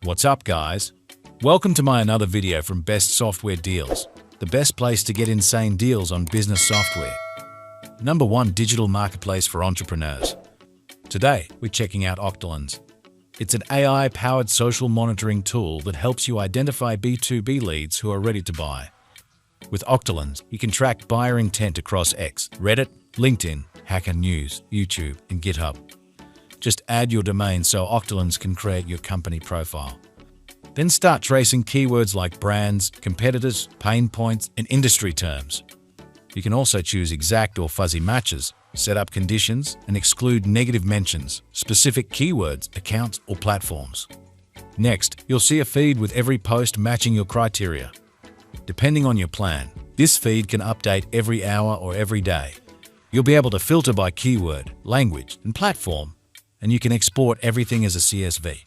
What's up, guys? Welcome to my another video from Best Software Deals, the best place to get insane deals on business software. Number 1 digital marketplace for entrepreneurs. Today, we're checking out Octolens. It's an AI-powered social monitoring tool that helps you identify B2B leads who are ready to buy. With Octolens, you can track buyer intent across X, Reddit, LinkedIn, Hacker News, YouTube, and GitHub. Just add your domain so Octolens can create your company profile. Then start tracing keywords like brands, competitors, pain points, and industry terms. You can also choose exact or fuzzy matches, set up conditions, and exclude negative mentions, specific keywords, accounts, or platforms. Next, you'll see a feed with every post matching your criteria. Depending on your plan, this feed can update every hour or every day. You'll be able to filter by keyword, language, and platform, and you can export everything as a CSV.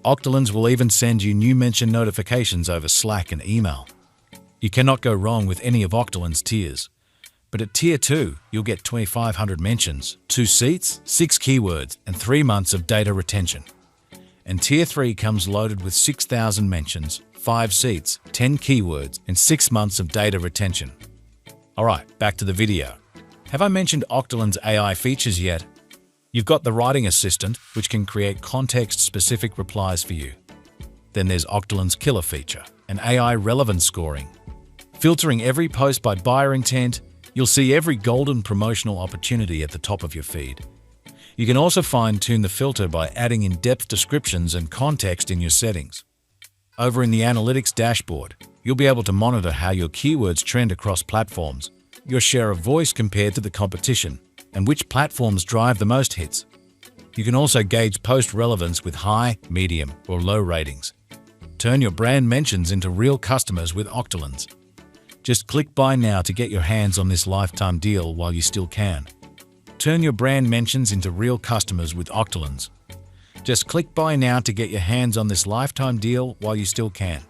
Octolens will even send you new mention notifications over Slack and email. You cannot go wrong with any of Octolens' tiers. But at Tier 2, you'll get 2,500 mentions, 2 seats, 6 keywords, and 3 months of data retention. And Tier 3 comes loaded with 6,000 mentions, 5 seats, 10 keywords, and 6 months of data retention. Alright, back to the video. Have I mentioned Octolens' AI features yet? You've got the writing assistant, which can create context-specific replies for you. Then there's Octolens' killer feature, an AI relevance scoring. Filtering every post by buyer intent, you'll see every golden promotional opportunity at the top of your feed. You can also fine-tune the filter by adding in-depth descriptions and context in your settings. Over in the analytics dashboard, you'll be able to monitor how your keywords trend across platforms, your share of voice compared to the competition, and which platforms drive the most hits. You can also gauge post relevance with high, medium, or low ratings. Turn your brand mentions into real customers with Octolens. Just click buy now to get your hands on this lifetime deal while you still can. Turn your brand mentions into real customers with Octolens. Just click buy now to get your hands on this lifetime deal while you still can.